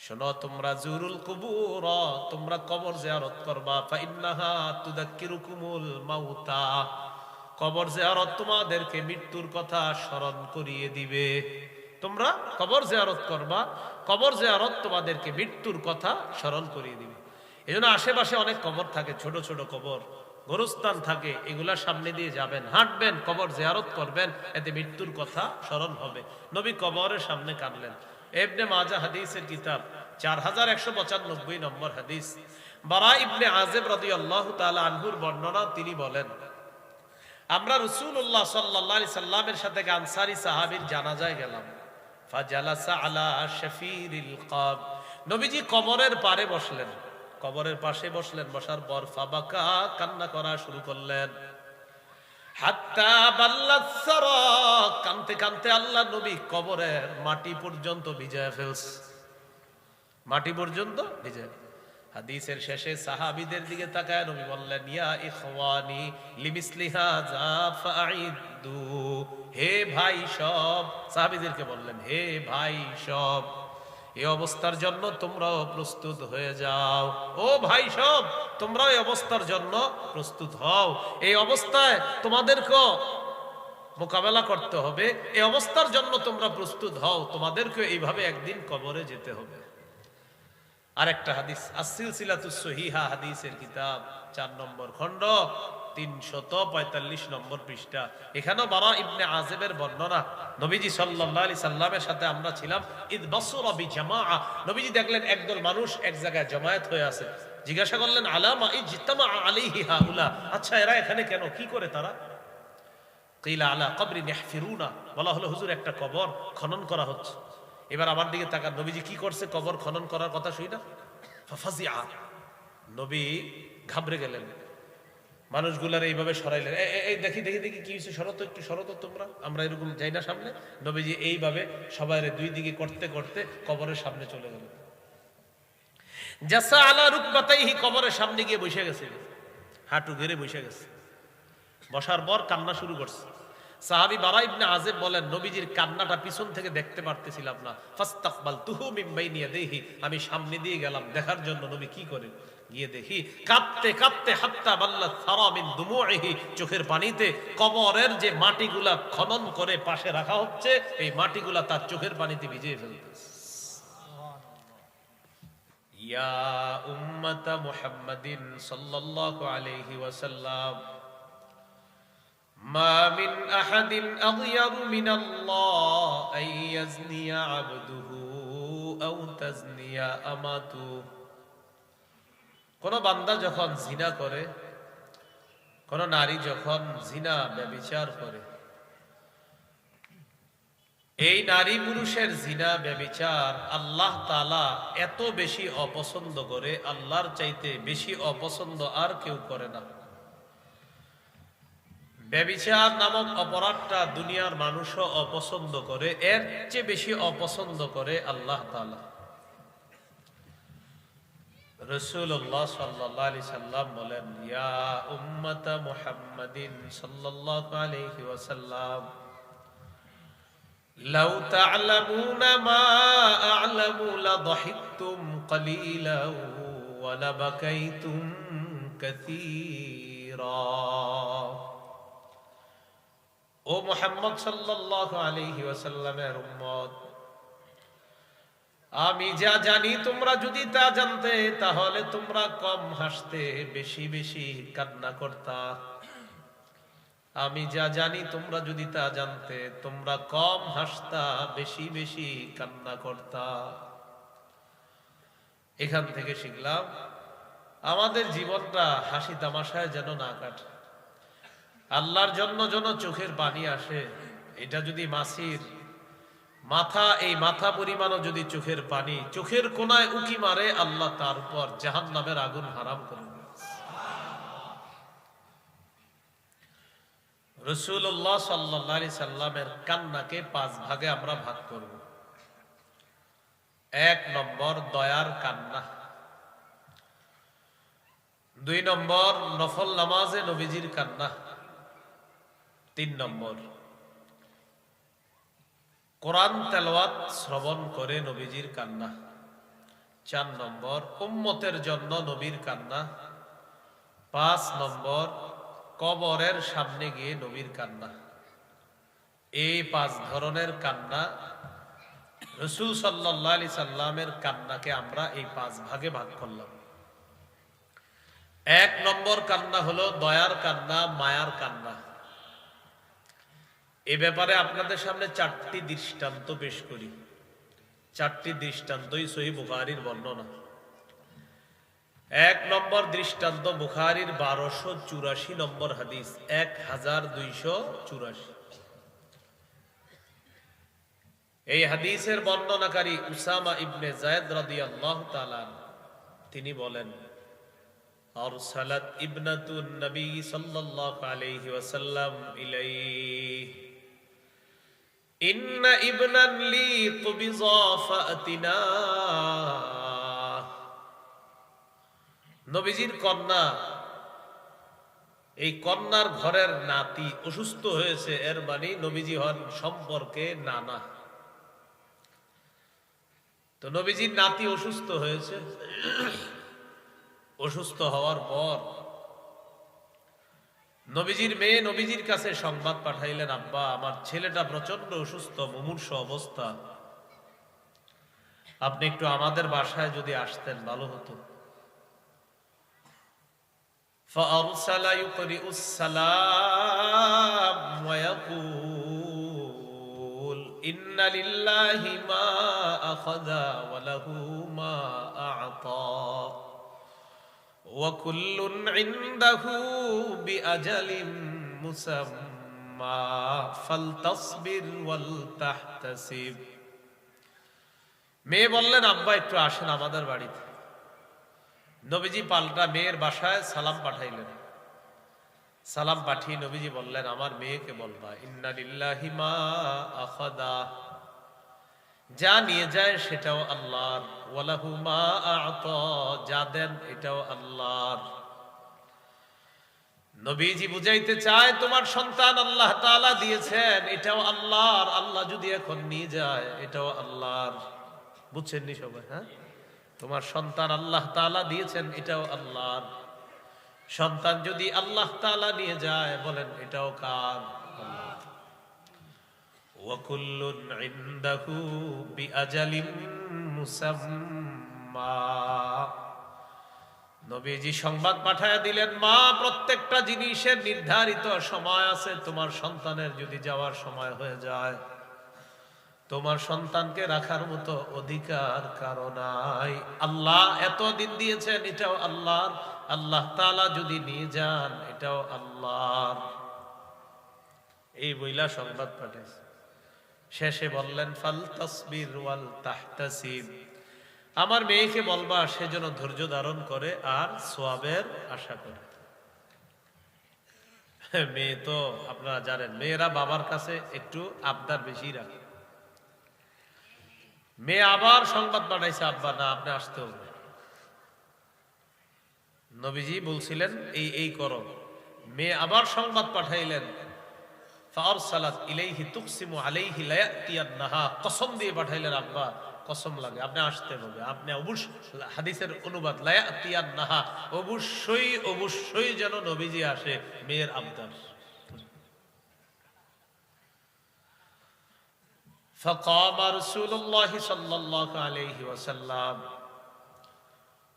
শোনো, তোমরা জুরুল কুবুর, তোমরা কবর জিয়ারত করবা। ফাইন্নাহা তুযাক্কিরুকুমুল মাউতা, কবর জিয়ারত তোমাদেরকে মৃত্যুর কথা স্মরণ করিয়ে দিবে। তোমরা কবর জিয়ারত করবা, কবর জিয়ারত তোমাদেরকে মৃত্যুর কথা স্মরণ করিয়ে দিবে। এজন্য আশেপাশে অনেক কবর থাকে, ছোট ছোট কবর, গোরস্থান থাকে, এগুলা সামনে দিয়ে যাবেন, হাঁটবেন, কবর জিয়ারত করবেন, এতে মৃত্যুর কথা স্মরণ হবে। নবী কবরের সামনে কাঁদলেন। ইবনে মাজাহ হাদিসের কিতাব 4195 নম্বর হাদিস, বারা ইবনে আযিব রাদিয়াল্লাহু তাআলা আনহুর বর্ণনা, তিনি বলেন, আমরা রাসূলুল্লাহ সাল্লাল্লাহু আলাইহি সাল্লামের সাথে আনসারী সাহাবীর জানাজায় গেলাম। ফাজালাসা আলা শাফিরিল কব, নবীজি কবরের পারে বসলেন, কবরের পাশে বসলেন। বসার পর ফাবাকা, কান্না করা শুরু করলেন। হাত্তা বাল্লাত সারা, কানতে কানতে আল্লাহ নবী কবরের মাটি পর্যন্ত ভিজায় ফেলছে, মাটি পর্যন্ত ভিজায়। হাদিসের শেষে সাহাবীদের দিকে তাকায় নবী বললেন, ইয়া ইখওয়ানি লিমিসলি হাযা ফাঈদু, হে ভাই সব, সাহাবীদেরকে বললেন, হে ভাই সব, এই অবস্থার জন্য তোমরাও প্রস্তুত হয়ে যাও। ও ভাই সব, তোমরাও এই অবস্থার জন্য প্রস্তুত হও। এই অবস্থায় তোমাদেরকেও মোকাবেলা করতে হবে, এই অবস্থার জন্য তোমরা প্রস্তুত হও, তোমাদেরকে এইভাবে একদিন কবরে যেতে হবে। আরেকটা হাদিস, আস-সিলসিলাতুস সহিহা হাদিসের কিতাব 4 নম্বর খণ্ড 345 নম্বর পৃষ্ঠা। এখানেও বারা ইবনে আযিবের বর্ণনা, নবীজি সাল্লাল্লাহু আলাইহি সাল্লামের সাথে আমরা ছিলাম। ইদ বাসরা বিজামাআ, নবীজি দেখলেন একদল মানুষ এক জায়গায় জমায়েত হয়ে আছে। জিজ্ঞাসা করলেন, আলামা ইজতামা আলাইহি হাউলা, আচ্ছা এরা এখানে কেন, কি করে তারা? কিলা আলা কবরিন ইয়াহফিরুনা, বলা হলো হুজুর একটা কবর খনন করা হচ্ছে। এবার আমার দিকে তাকান, নবীজি কি করছে কবর খনন করার কথা শুই না? ফাফাজিআ, নবী ঘাবড়ে গেলেন। মানুষগুলার এইভাবে সরাইলেন, এই দেখি দেখি দেখি কি হয়েছে, শরত একটু শরত, তোমরা, আমরা এরকম যাই না সামনে। নবীজি এইভাবে সবাইরে দুই দিকে করতে করতে কবরের সামনে চলে গেলেন। জাসা আলা রুকবাতাইহি, কবরের সামনে গিয়ে বসে গেছে, হাঁটু গেড়ে বসে গেছে। বসার পর কান্না শুরু করছে। সাহাবী বারা ইবনে আযিব বলেন, নবীজির কান্নাটা পিছন থেকে দেখতে পারতেছিলাম না। ফাস্তাকবালতুহু মিন বাইনি ইয়াদাইহি, আমি সামনে দিয়ে গেলাম দেখার জন্য নবী কি করে। গিয়ে দেখি কাঁদতে কাঁদতে হাত্তা বাল্লাত সারা মিন দুমুইহি, চোখের পানিতে কবরের যে মাটিগুলা খনন করে পাশে রাখা হচ্ছে, এই মাটিগুলা তার চোখের পানিতে ভিজিয়ে ফেলতেছে। ইয়া উম্মাতা মুহাম্মাদিন সাল্লাল্লাহু আলাইহি ওয়াসাল্লাম, মা মিন আহাদিন আগয়ারু মিনাল্লাহ আন ইয়াজনিয়া আবদুহু আও তাজনিয়া আমাতু, কোন বান্দা যখন জিনা করে, কোন নারী যখন জিনা ব্যভিচার করে, এই নারী পুরুষের জিনা ব্যভিচার আল্লাহ তাআলা এত বেশি অপছন্দ করে, আল্লাহর চাইতে বেশি অপছন্দ আর কেউ করে না। ব্যভিচার নামক অপরাধটা দুনিয়ার মানুষও অপছন্দ করে, এর চেয়ে বেশি অপছন্দ করে আল্লাহ তাআলা। রাসূলুল্লাহ সাল্লাল্লাহু আলাইহি সাল্লাম বলেন, ইয়া উম্মাতা মুহাম্মাদিন সাল্লাল্লাহু আলাইহি ওয়াসাল্লাম, লাউ তা'লামুনা মা আ'লামু লাযহিকতুম ক্বালীলাও ওয়া লাবাকাইতুম কাসীরা। ও মুহাম্মদ সাল্লাল্লাহু আলাইহি ওয়াসাল্লামের উম্মত, আমি যা জানি তোমরা যদি তা জানতে, তাহলে তোমরা কম হাসতে, বেশি বেশি কান্না করতা। আমি যা জানি তোমরা যদি তা জানতে, তোমরা কম হাসতা, বেশি বেশি কান্না করতা। এখান থেকে শিখলাম আমাদের জীবনটা হাসি তামাশায় যেন না কাটে, আল্লাহর জন্য যেন চোখের পানি আসে। এটা যদি মাছির মাথা, এই মাথা পরিমাণও যদি চোখের পানি চোখের কোনায় উকি মারে, আল্লাহ তার উপর জাহান্নামের আগুন হারাম করে দেন। রাসূলুল্লাহ সাল্লাল্লাহু আলাইহি সাল্লামের কান্নাকে 5 ভাগে আমরা ভাগ করব। 1 নম্বর দয়ার কান্না, 2 নম্বর নফল নামাজে নবীজির কান্না, 3 নম্বর কোরআন তেলাওয়াত শ্রবণ করে নবীজির কান্না, 4 নম্বর উম্মতের জন্য নবীর কান্না। 5 নম্বর কবরের সামনে গিয়ে নবীর কান্না। এই 5 ধরনের কান্না, রাসূল সাল্লাল্লাহু আলাইহি সাল্লামের কান্নাকে আমরা এই 5 ভাগে ভাগ করলাম। 1 নম্বর কান্না হলো দয়ার কান্না, মায়ার কান্না। এ ব্যাপারে আপনাদের সামনে 4টি দৃষ্টান্ত পেশ করি। 4টি দৃষ্টান্তই সহিহ বুখারীর বর্ণনা। 1 নম্বর দৃষ্টান্ত বুখারীর 1284 নম্বর হাদিস, 1284। এই হাদিসের বর্ণনাকারী উসামা ইবনে যায়েদ রাদিয়াল্লাহু তাআলা তিনি বলেন, আরসালাত ইবনাতুন নবী সাল্লাল্লাহু আলাইহি ওয়াসাল্লাম ইলাইহি ইন্না ইবনান লি কুবিযা ফাতিনা। নবীজির কন্যা, এই কন্যার ঘরের নাতি অসুস্থ হয়েছে, এর মানে নবীজি হন সম্পর্কে নানা। তো নবীজির নাতি অসুস্থ হয়েছে। অসুস্থ হওয়ার পর নবীজির মেয়ে নবীজির কাছে সংবাদ পাঠাইলেন, আব্বা আমার ছেলেটা প্রচন্ড অসুস্থ, মুমূর্ষ অবস্থা, আপনি একটু আমাদের বাসায় যদি আসতেন ভালো হতো। فأرسل يقرئ السلام ويقول إن لله ما أخذ وله ما أعطى وكل عنده بأجل مسمى فلتصبر ولتحتسب। মেয়ে বললেন, আব্বা একটু আসেন আমাদের বাড়িতে। নবীজি পাল্টা মেয়ের বাসায় সালাম পাঠাইলেন। সালাম পাঠিয়ে নবীজি বললেন, আমার মেয়েকে বলবা ইন্না লিল্লাহি মা আখাদা, যা নিয়ে যায় সেটাও আল্লাহর, ওয়া লাহু মা আ'তা, যা দেন এটাও আল্লাহর। নবীজি বুঝাইতে চায় তোমার সন্তান আল্লাহ তাআলা দিয়েছেন, এটাও আল্লাহর, আল্লাহ যদি এখন নিয়ে যায় এটাও আল্লাহর। বুঝছেন নি সবাই? হ্যাঁ, তোমার সন্তান আল্লাহ তাআলা দিয়েছেন, এটাও আল্লাহর। সন্তান যদি আল্লাহ তাআলা নিয়ে যায়, বলেন এটাও কার? আল্লাহর। ওয়া কুল্লুন ইনদাহু বিআজালিন মুসাম্মা। নবীজি সংবাদ পাঠায়া দিলেন, মা প্রত্যেকটা জিনিসের নির্ধারিত সময় আছে। তোমার সন্তানের যদি যাওয়ার সময় হয়ে যায়, তোমার সন্তানকে রাখার মতো অধিকার কারো নাই। আল্লাহ এতদিন দিয়েছেন, এটাও আল্লাহর। আল্লাহ তাআলা যদি নিয়ে যান, এটাও আল্লাহর। এই বইলা সংবাদ পাঠাইছে। শেষে বললেন, ফাল তাসবির ওয়াল তাহতাসিব, আমার মেয়েকে বলবা সে যেন ধৈর্য ধারণ করে আর সওয়াবের আশা করে। মেয়ে তো আপনারা জানেন, মেয়েরা বাবার কাছে একটু আবদার বেশি রাখে। মেয়ে আবার সংবাদ পাঠাইছে, আব্বা না, আপনি আসতে হবে। নবীজি বলছিলেন এই করো। মেয়ে আবার সংবাদ পাঠাইলেন, ফারসালাত ইলাইহি তুকসিমু আলাইহি লা ইয়াতিয়ান্নাহা, কসম দিয়ে পাঠাইলেন, আব্বা কসম লাগে আপনি আসতে হবে। আপনি অবশ্যই, হাদিসের অনুবাদ লা ইয়াতিয়ান্নাহা, অবশ্যই অবশ্যই যেন নবীজি আসে। মেয়ের আবদার। فقام رسول الله صلى الله عليه وسلم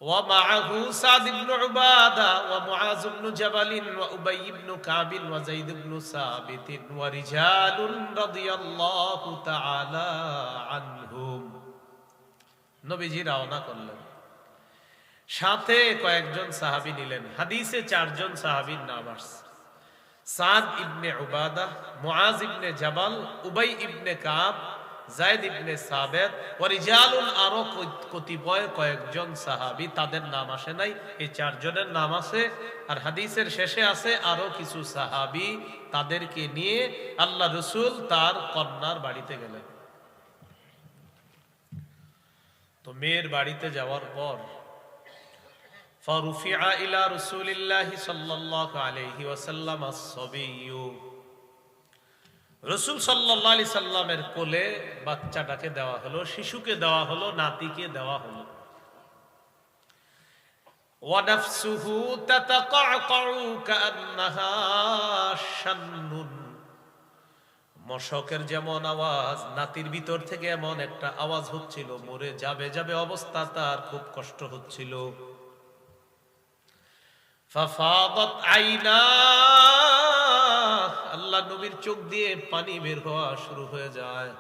ومعه سعد بن عبادة ومعاذ بن جبل وأبي بن كعب وزيد بن ثابت ورجال رضي الله تعالى عنهم। নবীজি রওনা করলেন, সাথে কয়েকজন সাহাবী নিলেন। হাদিসে 4 জন সাহাবীর নাম আসছে, সাদ ইবনে উবাদা, মুআজ ইবনে জাবাল, উবাই ইবনে কাব, যায়েদ ইবনে সাবিত, ওয়া রিজালুন, আরো কতিপয় কয়েকজন সাহাবী, তাদের নাম আসে নাই। এই 4 জনের নাম আছে। আর হাদিসের শেষে আছে আরো কিছু সাহাবী। তাদেরকে নিয়ে আল্লাহ রাসূল তার কন্যার বাড়িতে গেলেন। তো মেয়ের বাড়িতে যাওয়ার পর ফারুফিআ ইলা রাসূলিল্লাহি সাল্লাল্লাহু আলাইহি ওয়াসাল্লাম আস-সাবিয়্যু, রাসূল সাল্লাল্লাহু আলাইহি সাল্লামের কোলে বাচ্চাটাকে দেওয়া হলো, শিশুকে দেওয়া হলো, নাতিকে দেওয়া হলো। ওয়া নাফসুহু তাতাকাউ কান্নাহা শান্নুন, মশকের যেমন আওয়াজ, নাতির ভিতর থেকে এমন একটা আওয়াজ হচ্ছিল, মরে যাবে যাবে অবস্থা, তার খুব কষ্ট হচ্ছিল। ফাফাদাত আইনা, আল্লাহ নবীর চোখ দিয়ে পানি বের হওয়া শুরু হয়ে যায়,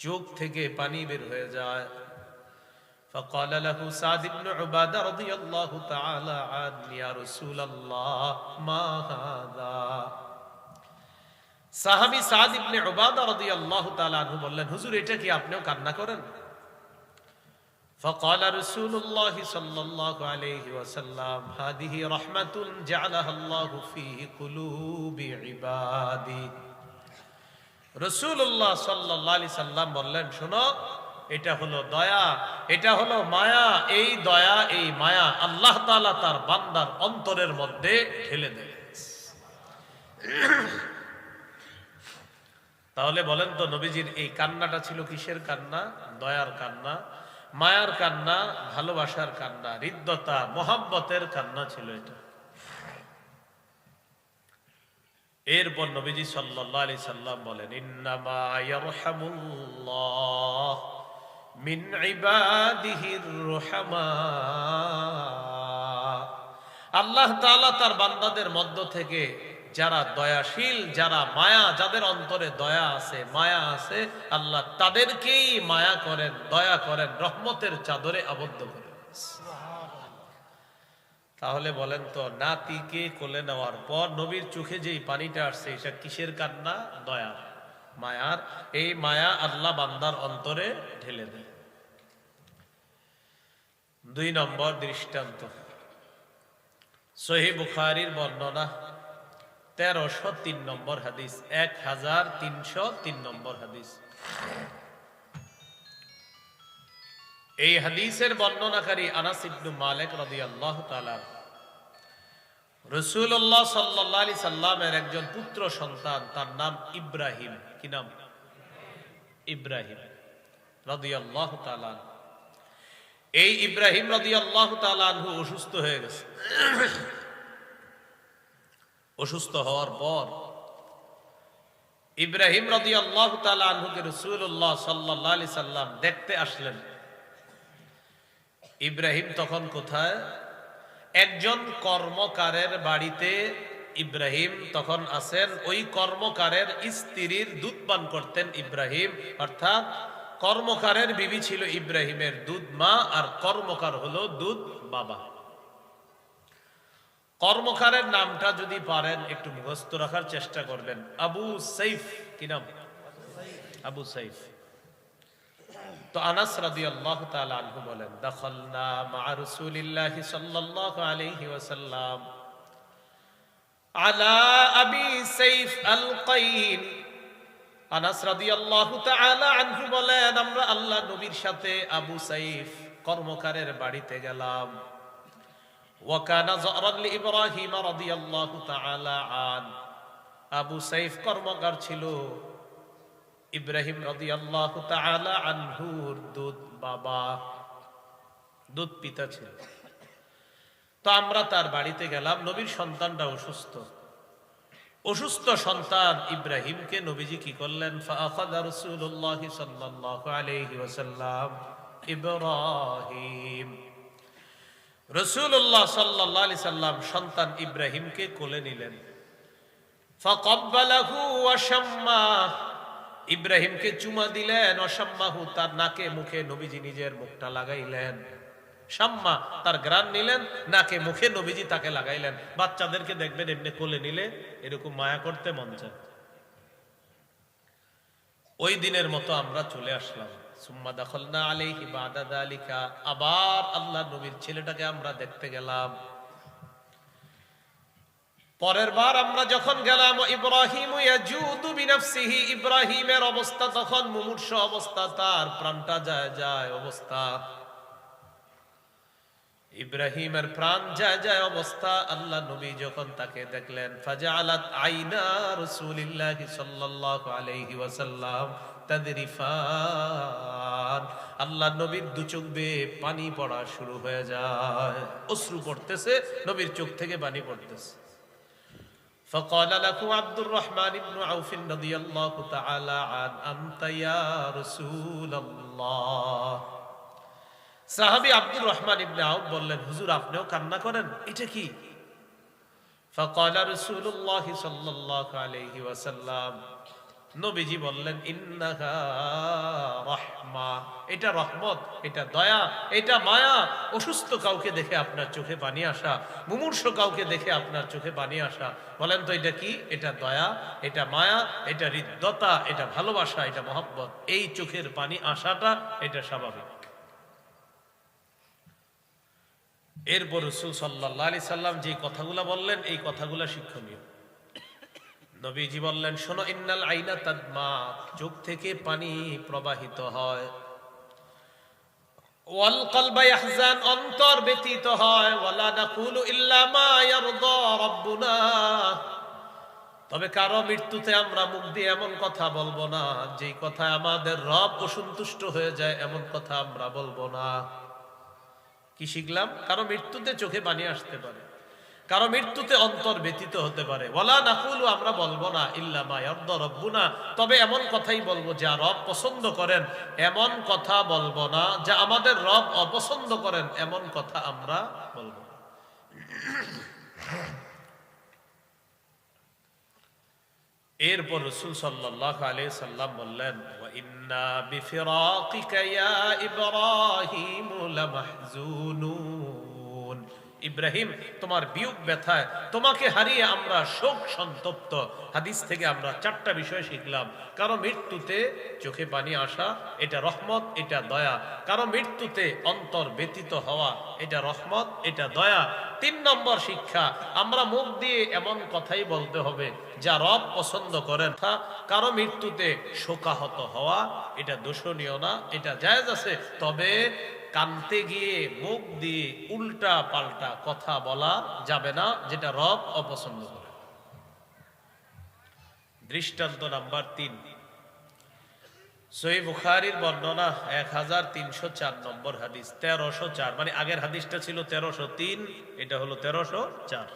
চোখ থেকে পানি বের হয়ে যায়। فقال له سعد بن عبادة رضي الله تعالى عنه يا رسول الله ما هذا। সাহাবী সাদ ইবনে উবাদা রাদিয়াল্লাহু তাআলা আনহু বললেন, হুজুর এটা কি আপনিও কান্না করেন? فقال رسول الله صلى الله عليه وسلم هذه رحمة جعلها الله في قلوب عباده। রাসূলুল্লাহ সাল্লাল্লাহু আলাইহি সাল্লাম বললেন, শোনো, এটা হলো দয়া, এটা হলো মায়া। এই দয়া, এই মায়া আল্লাহ তাআলা তার বান্দার অন্তরের মধ্যে ঢেলে দেন। তাহলে বলেন তো, নবীজির এই কান্নাটা ছিল কিসের কান্না? দয়ার কান্না, মায়ার কান্না, ভালোবাসার কান্না, হৃদ্যতা, মোহাব্বতের কান্না ছিল এটা। এরপর নবীজি সাল্লাল্লাহু আলাইহি সাল্লাম বলেন, ইন্নামা ইয়ারহামুল্লাহ মিন ইবাদিহির রুহামা। আল্লাহ তাআলা তার বান্দাদের মধ্য থেকে যারা দয়াশীল, যারা মায়া, যাদের অন্তরে দয়া আছে, মায়া আছে, আল্লাহ তাদেরকেই মায়া করেন, দয়া করেন, রহমতের চাদরে আবদ্ধ করেন। তাহলে বলেন তো, নাতিকে কোলে নেওয়ার পর নবীর চোখে যেই পানিটা আসছে, এটা কিসের কান্না? দয়ার, মায়ার। এই মায়া আল্লাহ বান্দার অন্তরে ঢেলে দেয়। 2 নম্বর দৃষ্টান্ত, সহিহ বুখারীর বর্ণনা 1303 নম্বর হাদিস, 1303 নম্বর হাদিস। এই হাদিসের বর্ণনাকারী আনাস ইবনে মালিক রাদিয়াল্লাহু তাআলা, রাসূলুল্লাহ সাল্লাল্লাহু আলাইহি সাল্লামের একজন পুত্র সন্তান, তার নাম ইব্রাহিম। কি নাম? ইব্রাহিম রাদিয়াল্লাহু তাআলা। এই ইব্রাহিম রাদিয়াল্লাহু তাআলা আনহু অসুস্থ হয়ে গেছে। অসুস্থ হওয়ার পর ইব্রাহিম রাদিয়াল্লাহু তাআলা আনহুকে রাসূলুল্লাহ সাল্লাল্লাহু আলাইহি সাল্লাম দেখতে আসলেন। ইব্রাহিম তখন কোথায়? একজন কর্মকারের বাড়িতে ইব্রাহিম তখন আছেন। ওই কর্মকারের স্ত্রীর দুধ পান করতেন ইব্রাহিম, অর্থাৎ কর্মকারের বিবি ছিল ইব্রাহিমের দুধ মা, আর কর্মকার হলো দুধ বাবা। কর্মকারের নামটা যদি পারেন একটু মুখস্থ রাখার চেষ্টা করবেন, আবু সাইফ। কি নাম? আবু সাইফ। তো আনাস রাদিয়াল্লাহু তাআলা আনহু বলেন, দাখালনা মা রাসূলিল্লাহি সাল্লাল্লাহু আলাইহি ওয়াসাল্লাম আলা আবি সাইফ আল কাইন। আনাস রাদিয়াল্লাহু তাআলা আনহু বলেন, আমরা আল্লাহ নবীর সাথে আবু সাইফ কর্মকারের বাড়িতে গেলাম। ওয়া কানা যারান লি ইব্রাহিম রাদিয়াল্লাহু তাআলা আন। আবু সাইফ কর্মকার ছিল ইব্রাহিম রাদিয়াল্লাহু তাআলা আনহুর দুধ বাবা, দুধ পিতা ছিল। তো আমরা তার বাড়িতে গেলাম। নবীর সন্তানটা অসুস্থ। অসুস্থ সন্তান ইব্রাহিমকে নবীজি কি করলেন? ফাআখাযা রাসূলুল্লাহ সাল্লাল্লাহু আলাইহি ওয়াসাল্লাম ইব্রাহিম। রাসূলুল্লাহ সাল্লাল্লাহু আলাইহি সাল্লাম সন্তান ইব্রাহিমকে কোলে নিলেন। ফাকাব্বালাহু ওয়া শাম্মা, ইব্রাহিমকে চুমা দিলেন। অসাম্মাহু, তার নাকে মুখে নবীজি নিজের মুখটা লাগাইলেন। শাম্মা, তার ঘ্রাণ নিলেন, নাকে মুখে নবীজি তাকে লাগাইলেন। বাচ্চাদেরকে দেখবেন এমনি কোলে নিলে এরকম মায়া করতে মন চায়। ওই দিনের মতো আমরা চলে আসলাম। সুম্মা দাখালনা আলাইহি বাদা যালিকা, আবার আল্লাহ নবীর ছেলেটাকে আমরা দেখতে গেলাম। পরের বার আমরা যখন গেলাম, ইব্রাহিম ইয়াজুদু বিনাফসিহি, ইব্রাহিমের অবস্থা তখন মুমূর্ষ অবস্থা, তার প্রাণটা যায় যায় অবস্থা। ইব্রাহিমের প্রাণ যায় যায় অবস্থা। আল্লাহ নবী যখন তাকে দেখলেন, ফাজাআলাত আইনা রাসূলিল্লাহি সাল্লাল্লাহু আলাইহি ওয়াসাল্লাম তাদরিফান, আল্লাহ নবীর দু চোখ বেয়ে পানি পড়া শুরু হয়ে যায়, অশ্রু পড়তেছে, নবীর চোখ থেকে পানি পড়তেছে। فقال له عبد الرحمن بن عوف رضي الله تعالى عنه أنت يا رسول الله। সাহাবী আব্দুর রহমান ইবনে আউফ বললেন, হুজুর আপনিও কান্না করেন, এটা কি? فقال رسول الله صلى الله عليه وسلم, নবীজি বললেন, ইন্নাহা রাহমা, এটা রহমত, এটা দয়া, এটা মায়া। অসুস্থ কাউকে দেখে আপনার চোখে পানি আসা, মুমূর্ষ কাউকে দেখে আপনার চোখে পানি আসা, বলেন তো এটা কি? এটা দয়া, এটা মায়া, এটা হৃদ্যতা, এটা ভালোবাসা, এটা মহব্বত। এই চোখের পানি আসাটা এটা স্বাভাবিক। এরপর রাসূল সাল্লাল্লাহু আলাইহি সাল্লাম যে কথাগুলো বললেন, এই কথাগুলো শিক্ষণীয়। নবীজি বললেন, শোনো, ইন্নাল আইনা তাদমা, চোখ থেকে পানি প্রবাহিত হয়, ওয়াল কলবা ইয়াহজান, অন্তর ব্যথিত হয়, ওয়ালা নাকুলু ইল্লা মা ইয়ারদা রাব্বুনা, তবে কারো মৃত্যুতে আমরা মুখ দিয়ে এমন কথা বলবো না যেই কথা আমাদের রব অসন্তুষ্ট হয়ে যায়, এমন কথা আমরা বলবো না। কি শিখলাম? কারো মৃত্যুতে চোখে পানি আসতে পারে, কারো মৃত্যুতে অন্তর ব্যথিত হতে পারে। ওয়ালা নাকুলু, আমরা বলবো না, ইল্লা মা ইয়ারদা রাব্বুনা, তবে এমন কথাই বলবো যা রব পছন্দ করেন, এমন কথা বলবো না যা আমাদের রব অপছন্দ করেন, এমন কথা আমরা বলবো। এরপর রাসূল সাল্লাল্লাহু আলাইহি সাল্লাম বললেন, ওয়া ইন্না বিফিরাকিকা ইয়া ইব্রাহিম লামাহজুনুন, ইব্রাহিম, তোমার বিয়োগ ব্যথায়, তোমাকে হারিয়ে আমরা শোক সন্তপ্ত। হাদিস থেকে আমরা চারটা বিষয় শিখলাম। কারো মৃত্যুতে চোখে পানি আসা, এটা রহমত, এটা দয়া। কারো মৃত্যুতে অন্তর ব্যথিত হওয়া, এটা রহমত, এটা দয়া। 3 নম্বর শিক্ষা, আমরা মুখ দিয়ে এমন কথাই বলতে হবে যা রব পছন্দ করেন। কারো মৃত্যুতে শোকাহত হওয়া, এটা দোষণীয় না, এটা জায়েজ আছে, তবে কানতে গিয়ে মুখ দিয়ে উল্টা পাল্টা কথা বলা যাবে না, যেটা রব অপছন্দ করে। দৃষ্টান্ত নাম্বার 3, সহিহ বুখারীর বর্ণনা 1304 নম্বর হাদিস, 1304, মানে আগের হাদিসটা ছিল 1303, এটা হলো 1304।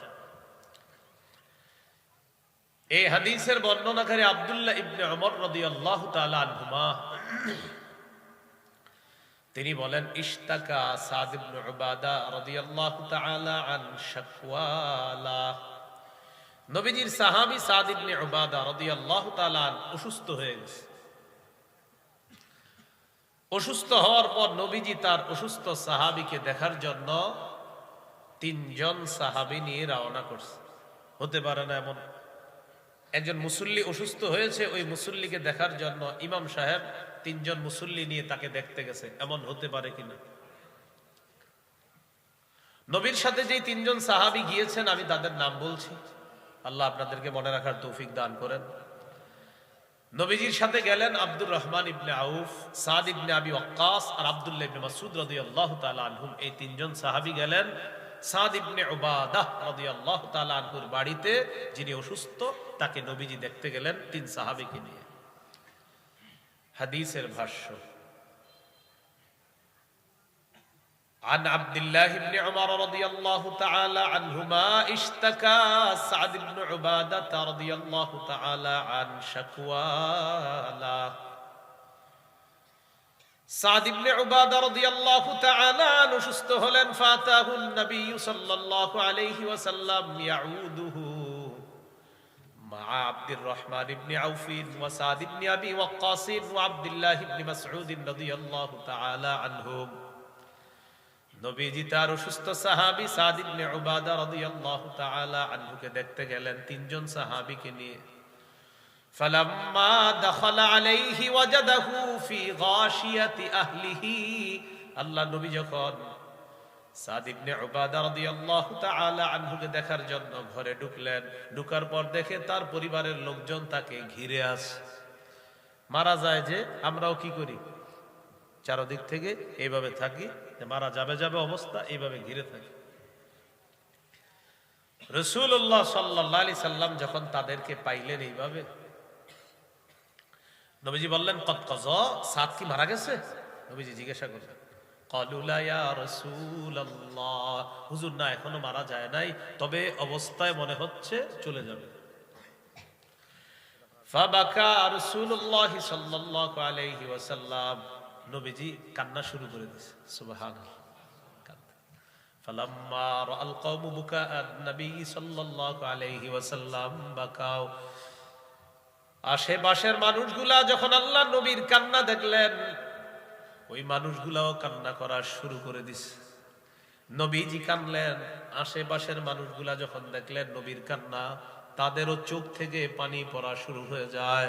এই হাদিসের বর্ণনাকারী আব্দুল্লাহ ইবনে উমর রাদিয়াল্লাহু তাআলা আনহুমা, তিনি বলেন, ইশতাকা সাদ ইবনে উবাদা রাদিয়াল্লাহু তাআলা আন শাকওয়ালা, নবীজির সাহাবী সাদ ইবনে উবাদা রাদিয়াল্লাহু তাআলা অসুস্থ হয়ে গেছে। অসুস্থ হওয়ার পর নবীজি তার অসুস্থ সাহাবীকে দেখার জন্য 3 জন সাহাবী নিয়ে রওনা করছে। হতে পারে না এমন একজন মুসল্লি অসুস্থ হয়েছে, ওই মুসল্লিকে দেখার জন্য ইমাম সাহেব 3 জন মুসল্লি নিয়ে তাকে দেখতে গেছে, এমন হতে পারে কিনা? নবীর সাথে যে 3 জন সাহাবী গিয়েছেন, আমি তাদের নাম বলছি, আল্লাহ আপনাদেরকে মনে রাখার তৌফিক দান করেন। নবীজির সাথে গেলেন আব্দুর রহমান ইবনে আউফ, সাদ ইবনে আবি ওয়াক্কাস আর আব্দুল্লাহ ইবনে মাসউদ রাদিয়াল্লাহু তাআলা আনহুম। এই 3 জন সাহাবী গেলেন সাদ ইবনে উবাদাহ রাদিয়াল্লাহু তাআলা আনহুর বাড়িতে, যিনি অসুস্থ, তাকে নবীজি দেখতে গেলেন 3 সাহাবীকে নিয়ে। হাদিসের ভাষ্য, عن عبد الله بن عمر رضي الله تعالى عنهما اشتكى سعد بن عبادة رضي الله تعالى عن شكوى. سعد بن عبادة رضي الله تعالى عنه সুস্থ হলেন, فاتاه النبي صلى الله عليه وسلم يعوده مع عبد الرحمن بن عوف وسعد بن أبي وقاص وعبد الله بن مسعود رضي الله تعالى عنهم. নবীজি তার অসুস্থ সাহাবী সাদ ইবনে উবাদা রাদিয়াল্লাহু তাআলা আনহুকে দেখতে গেলেন 3 জন সাহাবীকে নিয়ে। ফালাম্মা দাখালা আলাইহি ওয়াজাদাহু ফি গাশিয়াতি আহলিহি, আল্লাহ নবী যখন সাদ ইবনে উবাদা রাদিয়াল্লাহু তাআলা আনহুকে দেখার জন্য ঘরে ঢুকলেন, ঢুকার পর দেখে তার পরিবারের লোকজন তাকে ঘিরে আছে। মারা যায় যে আমরাও কি করি, চারদিক থেকে এইভাবে থাকি, মারা যাবে যাবে অবস্থা, এইভাবে ঘিরে থাকি। রাসূলুল্লাহ সাল্লাল্লাহু আলাইহি সাল্লাম যখন তাদেরকে পাইলেন এইভাবে, নবীজি বললেন কদ কযা, সাদ কি মারা গেছে? নবীজি জিজ্ঞাসা করলেন। ক্বালু লা ইয়া রাসূলুল্লাহ, হুজুর না, এখনো মারা যায় নাই, তবে অবস্থায় মনে হচ্ছে চলে যাবে। ফাবাকা রাসূলুল্লাহ সাল্লাল্লাহু আলাইহি ওয়াসাল্লাম, নবীজি কান্না শুরু করে দিয়েছে। সুবহানাল্লাহ। ফালাম্মা রাআল কওমু বুকাআন নবী সাল্লাল্লাহু আলাইহি ওয়াসাল্লাম বাকাও, আশেপাশের মানুষগুলা যখন আল্লাহ নবীর কান্না দেখলেন, ওই মানুষগুলাও কান্না করা শুরু করে দিছে। নবীজি কানলেন, আশেপাশের মানুষগুলা যখন দেখলেন নবীর কান্না, তাদেরও চোখ থেকে পানি পড়া শুরু হয়ে যায়।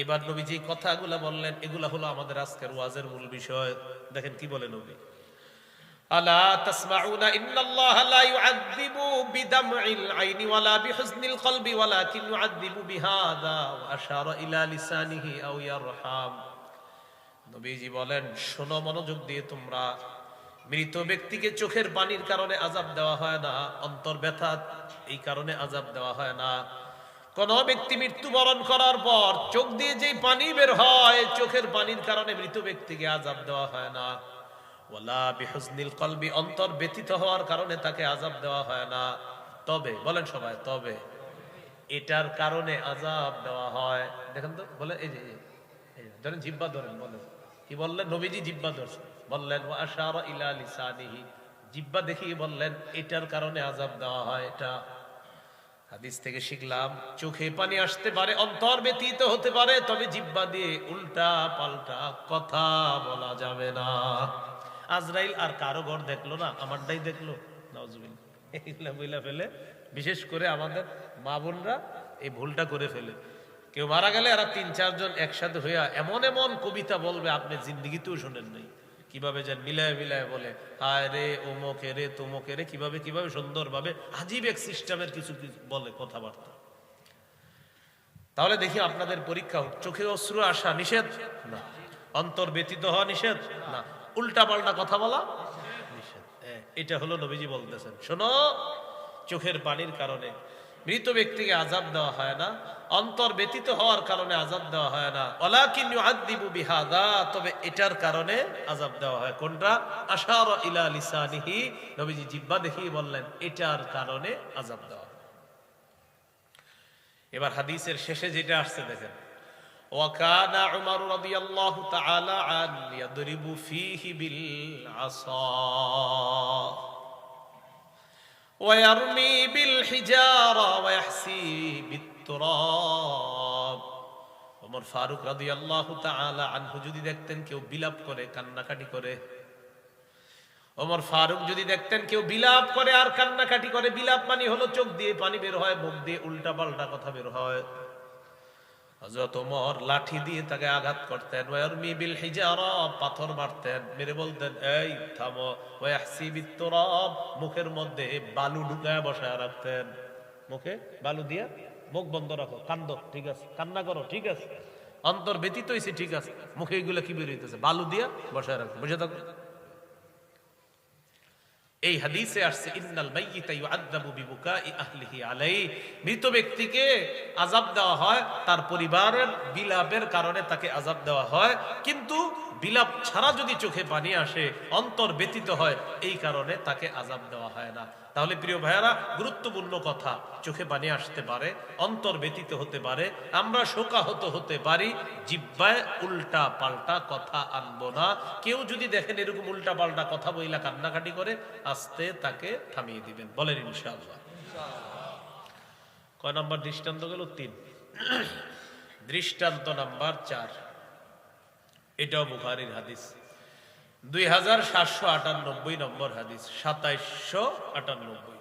এবার নবীজি কথাগুলা বললেন, এগুলা হলো আমাদের আজকের ওয়াজের মূল বিষয়। দেখেন কি বলে নবী, আলা তাসমাউনা ইন্নাল্লাহা লা ইউআযযিবু বিদামইল আইনি ওয়ালা বিহুজনিল কলবি ওয়ালাকিন ইউআযযিবু বিহাযা ওয়া আশারা ইলা লিসানিহি আও ইয়ারহাম। নবীজি বলেন, শোনো মনোযোগ দিয়ে তোমরা, মৃত ব্যক্তিকে চোখের পানির কারণে আযাব দেওয়া হয় না, অন্তর ব্যথা এই কারণে আযাব দেওয়া হয় না। কোন ব্যক্তি মৃত্যুবরণ করার পর চোখ দিয়ে যেই পানি বের হয়, চোখের পানির কারণে মৃত ব্যক্তিকে আযাব দেওয়া হয় না। ওয়ালা বিহুজনিল কলবি, অন্তর ব্যথিত হওয়ার কারণে তাকে আযাব দেওয়া হয় না। তবে বলেন সবাই, তবে এটার কারণে আযাব দেওয়া হয়। দেখেন তো, বলে এই যে ধরেন জিহ্বা ধরেন, বলেন কি বললেন নবীজি? জিহ্বা ধরছেন, বললেন ওয়া আশারা ইলা লিসানিহি, জিহ্বা দেখিয়ে বললেন এটার কারণে আযাব দেওয়া হয়। এটা হাদিস থেকে শিখলাম, চোখে পানি আসতে পারে, অন্তর ব্যথিত হতে পারে, তবে জিহ্বা দিয়ে উল্টা পাল্টা কথা বলা যাবে না। আজরাইল আর কারো ঘর দেখলো না, আমারটাই দেখলো। নাউজুবিল্লাহ, এগুলা বইলা ফেলে। বিশেষ করে আমাদের মা বোনরা এই ভুলটা করে ফেলে। কেউ মারা গেলে এরা ৩-৪ জন একসাথে হইয়া এমন এমন কবিতা বলবে আপনি জিন্দিগিতেও শোনেন নাই। কিভাবে যেন মিলায় মিলায় বলে, হায় রে ওমকে রে তোমকে রে, কিভাবে কিভাবে সুন্দরভাবে আজীব এক সিস্টেমের কিছু বলে কথাবার্তা। তাহলে দেখি আপনাদের পরীক্ষা হোক, চোখে অশ্রু আসা নিষেধ না, অন্তর ব্যতীত হওয়া নিষেধ না, উল্টা পাল্টা কথা বলা নিষেধ। এটা হলো নবীজি বলতেছেন, শোনো, চোখের পানির কারণে মৃত ব্যক্তিকে আযাব দেওয়া হয় না, অন্তর ব্যতীত হওয়ার কারণে আযাব দেওয়া হয় না। ওয়ালাকিন ইউআযযিবু বিহাযা, তবে এটার কারণে আযাব দেওয়া হয়। কোনটা? আশারা ইলা লিসানিহি, নবীজি জিহ্বা দেখিয়ে বললেন এটার কারণে আযাব দেওয়া হয়। এবার হাদিসের শেষে যেটা আসছে দেখেন, ওয়া কানা উমর রাদিয়াল্লাহু তাআলা আন ইয়াদরিবু ফীহি বিল আসা ওয়ারমি বিল হিজারা ওয়াহসি বিত্তুরাব। ওমর ফারুক রাদিয়াল্লাহু তাআলা আনহু যদি দেখতেন কেউ বিলাপ করে, কান্নাকাটি করে, ওমর ফারুক যদি দেখতেন কেউ বিলাপ করে আর কান্নাকাটি করে, বিলাপ মানে হলো চোখ দিয়ে পানি বের হয়, মুখ দিয়ে উল্টা পাল্টা কথা বের হয়, হযরত ওমর লাঠি দিয়ে তাকে আঘাত করতেন। ওয়ারমি বিল হিজারা, পাথর মারতেন, মেরে বলতেন এই থামো। ওয়াহসি বিত্তুরাব, মুখের মধ্যে বালু ঢুকায় বসায় রাখতেন, মুখে বালু দিয়ে মুখ বন্ধ রাখো, কান্দো ঠিক আছে, কান্না করো ঠিক আছে, অন্তর ব্যতীত হইছে ঠিক আছে, মুখে এগুলো কি বের হইতেছে, বালু দিয়ে বসায় রাখো, বুঝে থাকো। এই হাদিসে আসছে ইন্নাল মাইয়িতা ইউআযাবু বিবুকাই আহলিহি আলাইহি, মৃত ব্যক্তিকে আযাব দেওয়া হয় তার পরিবারের বিলাপের কারণে, তাকে আযাব দেওয়া হয়। কিন্তু বিলাপ ছাড়া যদি চোখে পানি আসে, অন্তর ব্যতীত হয়, এই কারণে তাকে আযাব দেওয়া হয় না। তাহলে প্রিয় ভাইয়ারা, গুরুত্বপূর্ণ কথা, চোখে পানি আসতে পারে, অন্তর ব্যতীত হতে পারে, আমরা শোকাহত হতে পারি, জিহ্বায় উল্টা পাল্টা কথা আনবো না। কেউ যদি দেখেন এরকম উল্টা পাল্টা কথা বইলা কান্নাকাটি করে, আস্তে তাকে থামিয়ে দিবেন, বলেন ইনশাআল্লাহ। কয় নাম্বার দৃষ্টান্ত গেল? ৩। দৃষ্টান্ত নাম্বার ৪, এটাও বুখারীর হাদিস, 2798 নম্বর হাদিস, 2798।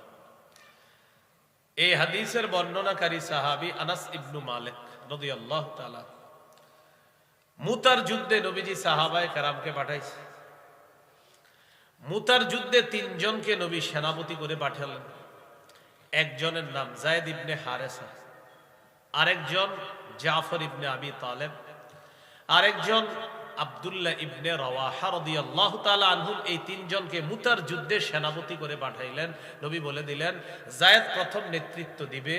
এই হাদিসের বর্ণনাকারী সাহাবী আনাস ইবনু মালিক রাদিয়াল্লাহু তাআলা। মুতার যুদ্ধে নবীজি সাহাবায়ে কেরামকে পাঠাইছে। মুতার যুদ্ধে ৩ জনকে নবী সেনাপতি করে পাঠালেন। একজনের নাম যায়েদ ইবনে হারেসা, আরেকজন জাফর ইবনে আবি তালেব, আরেকজন আব্দুল্লাহ ইবনে রাওয়াহা রাদিয়াল্লাহু তাআলা আনহুম। এই ৩ জনকে মুতার যুদ্ধে সেনাপতি করে পাঠাইলেন। নবী বলে দিলেন, যায়েদ প্রথম নেতৃত্ব দিবে,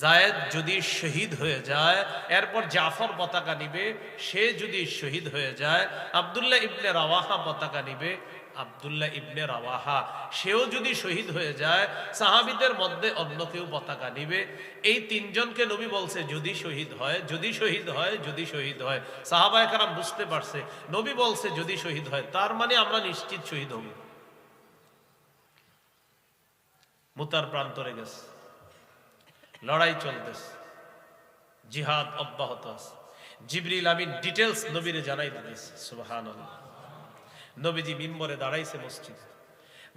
জায়েদ যদি শহীদ হয়ে যায়, এরপর জাফর পতাকা নিবে, সে যদি শহীদ হয়ে যায়, আব্দুল্লাহ ইবনে রাওয়াহা পতাকা নিবে, আব্দুল্লাহ ইবনে রাওয়াহা সেও যদি শহীদ হয়ে যায়, সাহাবীদের মধ্যে অন্য কেউ পতাকা নিবে। এই তিনজনকে নবী বলছে যদি শহীদ হয়, যদি শহীদ হয়, যদি শহীদ হয়। সাহাবায়ে কেরাম বুঝতে পারছে নবী বলছে যদি শহীদ হয়, তার মানে আমরা নিশ্চিত শহীদ হব। মুতার প্রান্তরে গেছে, লড়াই চলতেছে, জিহাদ অব্যাহত আছে। জিবরিল আমিন ডিটেইলস নবীরে জানাই দিতেছে। সুবহানাল্লাহ। নবীজি মিম্বরে দাঁড়াইছে মসজিদে,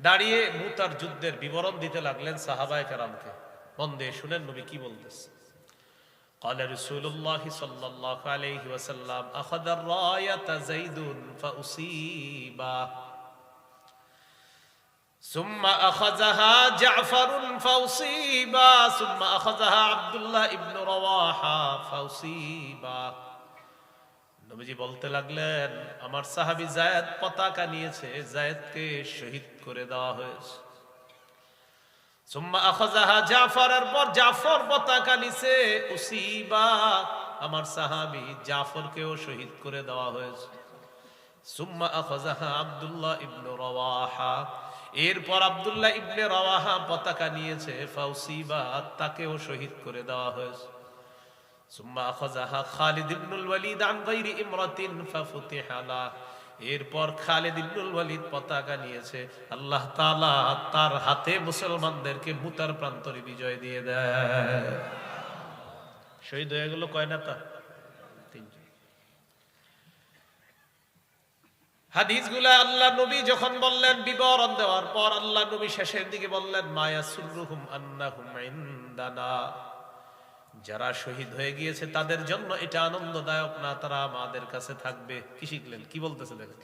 দাঁড়িয়ে মুতার যুদ্ধের বিবরণ দিতে লাগলেন সাহাবায়ে কেরামকে। মন দিয়ে শুনেন নবী কি বলতেছে। قال رسول الله صلى الله عليه وسلم اخذ الرايه زيد فاصيب ثم اخذها جعفر فاصيب ثم اخذها عبد الله ابن رواحه فاصيب। নবীজি বলতে লাগলেন আমার সাহাবী যায়েদ পতাকা নিয়েছে, যায়েদকে শহীদ করে দেওয়া হয়েছে। সুম্মা আখাযাহা জাফর, এরপর জাফর পতাকা নিছে, উসিবা, আমার সাহাবী জাফরকেও শহীদ করে দেওয়া হয়েছে। সুম্মা আখাযাহা আব্দুল্লাহ ইবনে রাওয়াহা, এরপর আব্দুল্লাহ ইবনে রাওয়াহা পতাকা নিয়েছে, ফাউসিবা, তাকেও শহীদ করে দেওয়া হয়েছে। সুম্মা আখাযাহা খালিদ ইবনুল ওয়ালিদ আন গায়রি ইমরাতিন ফাফুতিহা লা, এরপর খালিদ ইবনুল ওয়ালিদ পতাকা নিয়েছে, আল্লাহ তাআলা তার হাতে মুসলমানদেরকে মুতার প্রান্তরে বিজয় দিয়ে দেয়। শহীদ হয়ে গেল কয় নেতা? তিনজন। হাদিসগুলা আল্লাহ নবী যখন বললেন বিবরণ দেওয়ার পর, আল্লাহ নবী শেষের দিকে বললেন মায়াসুরুহুম আন্নাহুম ইনদানা, যারা শহীদ হয়ে গিয়েছে তাদের জন্য এটা আনন্দদায়ক না, তারা আমাদের কাছে থাকবে। কি শিখলেন? কি বলতেছে দেখেন,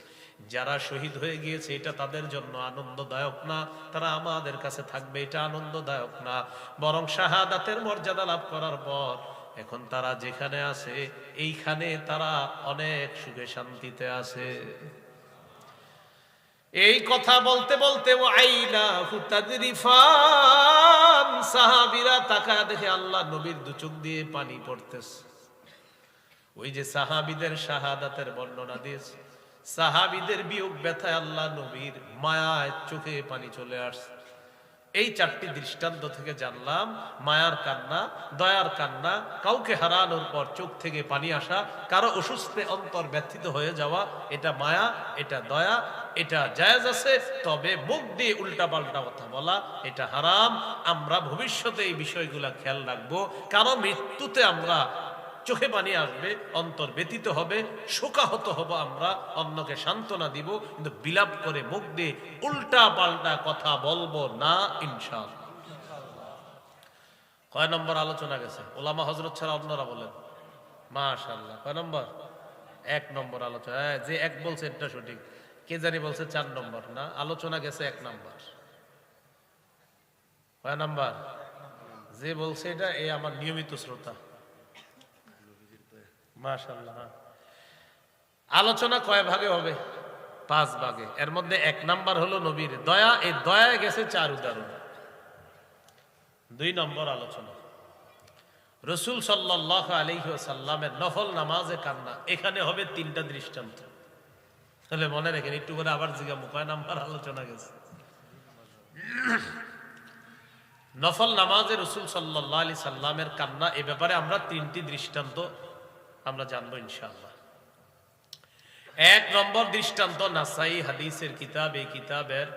যারা শহীদ হয়ে গিয়েছে এটা তাদের জন্য আনন্দদায়ক না, তারা আমাদের কাছে থাকবে, এটা আনন্দদায়ক না। বরং শাহাদাতের মর্যাদা লাভ করার পর এখন তারা যেখানে আছে এইখানে তারা অনেক সুখে শান্তিতে আছে। এই কথা বলতে বলতে ও আইনা হুতাদরিফান, সাহাবীরা তাকায় দেখে আল্লাহ নবীর দু চোখ দিয়ে পানি পড়তেছে। ওই যে সাহাবীদের শাহাদাতের বর্ণনা দিয়েছে, সাহাবীদের বিয়োগ ব্যথায় আল্লাহ নবীর মায়ায় চোখে পানি চলে আসছে। এই চারটি দৃষ্টান্ত থেকে জানলাম মায়ার কান্না, দয়ার কান্না, কাউকে হারানোর পর চোখ থেকে পানি আসা, কারো অসুস্থে অন্তর ব্যথিত হয়ে যাওয়া, এটা মায়া, এটা দয়া, এটা জায়েজ আছে। তবে মুখ দিয়ে উল্টা পাল্টা কথা বলা এটা হারাম। আমরা ভবিষ্যতে এই বিষয়গুলা খেয়াল রাখবো, কারণ মৃত্যুতে আমরা চোখে পানি আসবে, অন্তর ব্যথিত হবে, শোকাহত হব, আমরা অন্যকে সান্ত্বনা দিব, কিন্তু বিলাপ করে মুখ দিয়ে উল্টা পাল্টা কথা বলবো না ইনশাআল্লাহ। কয় নম্বর আলোচনা গেছে? ওলামা হযরত ছাড়া অন্যরা বলেন মাশাআল্লাহ। কয় নম্বর? 1 নম্বর আলোচনা। যে এক বলছে এটা সঠিক, কে জানি বলছে 4 নম্বর। না, আলোচনা গেছে 1 নম্বর। কয় নম্বর? যে বলছে এটা এ আমার নিয়মিত শ্রোতা। মাশাআল্লাহ। আলোচনা কয় ভাগে হবে? 5 ভাগে। এর মধ্যে 1 নাম্বার হলো নবীর দয়া। এই দয়ায় গেছে 4 উদাহরণ। 2 নম্বর আলোচনা রাসূল সাল্লাল্লাহু আলাইহি ওয়াসাল্লামের নফল নামাজে কান্না। এখানে হবে 3টা দৃষ্টান্ত। তাহলে মনে রাখেন, একটু করে আবার জিজ্ঞাসা, কয় নাম্বার আলোচনা গেছে? নফল নামাজে রাসূল সাল্লাল্লাহু আলাইহি সাল্লামের কান্না, এ ব্যাপারে আমরা 3টি দৃষ্টান্ত আমরা জানবো ইনশাআল্লাহ। 1 নম্বর দৃষ্টান্ত নাসাই হাদিসের কিতাব, এই কিতাবের